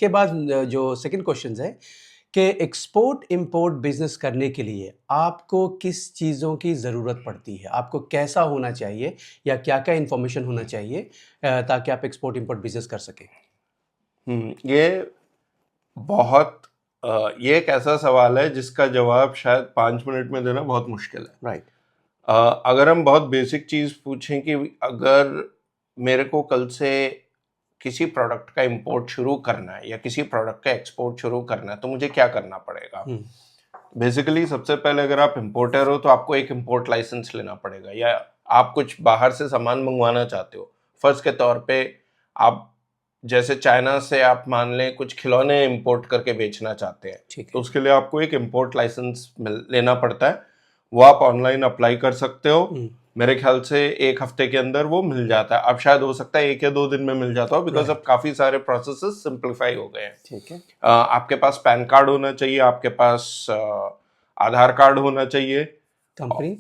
के बाद जो सेकंड क्वेश्चन है कि एक्सपोर्ट इंपोर्ट बिजनेस करने के लिए आपको किस चीज़ों की ज़रूरत पड़ती है? आपको कैसा होना चाहिए या क्या-क्या इन्फॉर्मेशन होना चाहिए ताकि आप एक्सपोर्ट इंपोर्ट बिजनेस कर सकें? ये बहुत ये एक ऐसा सवाल है जिसका जवाब शायद 5 मिनट में देना बहुत मुश्किल है। राइट। अगर हम बहुत बेसिक चीज़ पूछें कि अगर मेरे को कल से किसी प्रोडक्ट का इंपोर्ट शुरू करना है या किसी प्रोडक्ट का एक्सपोर्ट शुरू करना है तो मुझे क्या करना पड़ेगा? बेसिकली सबसे पहले अगर आप इंपोर्टर हो तो आपको एक इंपोर्ट लाइसेंस लेना पड़ेगा, या आप कुछ बाहर से सामान मंगवाना चाहते हो। फर्ज के तौर पे आप जैसे चाइना से आप मान लें कुछ खिलौने इंपोर्ट करके बेचना चाहते हैं, ठीक है। तो उसके लिए आपको एक इंपोर्ट लाइसेंस लेना पड़ता है। वो आप ऑनलाइन अप्लाई कर सकते हो। मेरे ख्याल से 1 हफ्ते के अंदर वो मिल जाता है। अब शायद हो सकता है 1 या 2 दिन में मिल जाता हो, बिकॉज अब काफी सारे प्रोसेसेस सिंप्लीफाई हो गए हैं। ठीक है। आपके पास पैन कार्ड होना चाहिए, आपके पास आधार कार्ड होना चाहिए। कंपनी?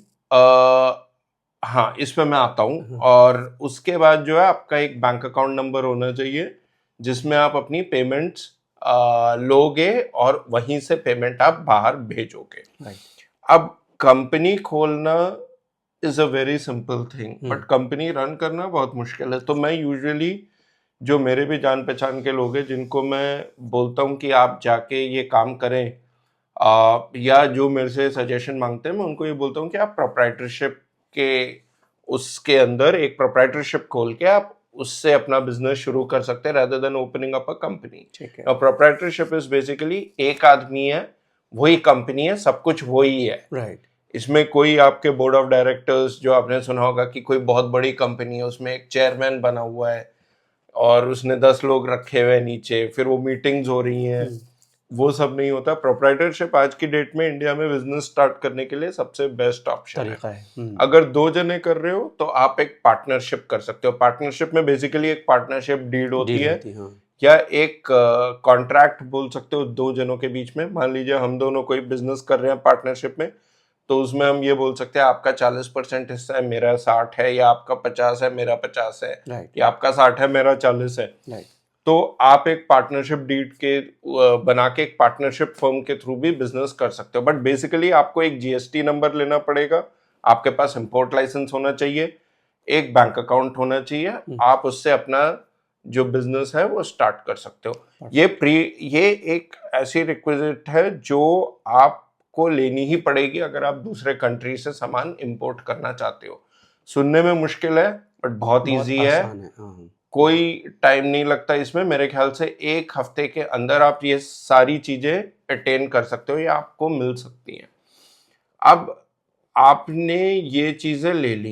हाँ, इस पे मैं आता हूँ। और उसके बाद जो है आपका एक बैंक अकाउंट नंबर होना चाहिए जिसमें आप अपनी पेमेंट्स लोगे और वहीं से पेमेंट आप बाहर भेजोगे। अब कंपनी खोलना is a very simple thing, but company run करना बहुत मुश्किल है। तो मैं यूजुअली जो मेरे भी जान पहचान के लोग हैं जिनको मैं बोलता हूँ कि आप जाके ये काम करें, या जो मेरे से सजेशन मांगते हैं, मैं उनको ये बोलता हूँ कि आप प्रोप्राइटरशिप के उसके अंदर एक प्रोप्राइटरशिप खोल के आप उससे अपना बिजनेस शुरू कर सकते हैं rather than opening up a company। Now proprietorship is basically एक आदमी है, वही कंपनी है, सब कुछ वही है। राइट। इसमें कोई आपके बोर्ड ऑफ डायरेक्टर्स, जो आपने सुना होगा कि कोई बहुत बड़ी कंपनी है उसमें एक चेयरमैन बना हुआ है और उसने 10 लोग रखे हुए हैं नीचे, फिर वो मीटिंग्स हो रही हैं, वो सब नहीं होता। प्रोप्राइटरशिप आज की डेट में इंडिया में बिजनेस स्टार्ट करने के लिए सबसे बेस्ट ऑप्शन है। अगर 2 जने कर रहे हो तो आप एक पार्टनरशिप कर सकते हो। पार्टनरशिप में बेसिकली एक पार्टनरशिप डीड होती है, या एक कॉन्ट्रैक्ट बोल सकते हो 2 जनों के बीच में। मान लीजिए हम दोनों कोई बिजनेस कर रहे हैं पार्टनरशिप में, तो उसमें हम ये बोल सकते हैं आपका 40% हिस्सा है, मेरा 60 है, या आपका 50 है, मेरा 50 है, या आपका 60 है, मेरा 40 है। तो आप एक पार्टनरशिप डीड के बना के एक पार्टनरशिप फर्म के थ्रू भी बिजनेस कर सकते हो। बट बेसिकली आपको एक जीएसटी नंबर लेना पड़ेगा, आपके पास इंपोर्ट लाइसेंस होना चाहिए, एक बैंक अकाउंट होना चाहिए, आप उससे अपना जो बिजनेस है वो स्टार्ट कर सकते हो। ये एक ऐसी रिक्विजिट है जो आपको लेनी ही पड़ेगी अगर आप दूसरे कंट्री से सामान इंपोर्ट करना चाहते हो। सुनने में मुश्किल है बट बहुत इजी है। कोई टाइम नहीं लगता इसमें। मेरे ख्याल से 1 हफ्ते के अंदर आप ये सारी चीजें अटेन कर सकते हो या आपको मिल सकती हैं। अब आपने ये चीजें ले ली,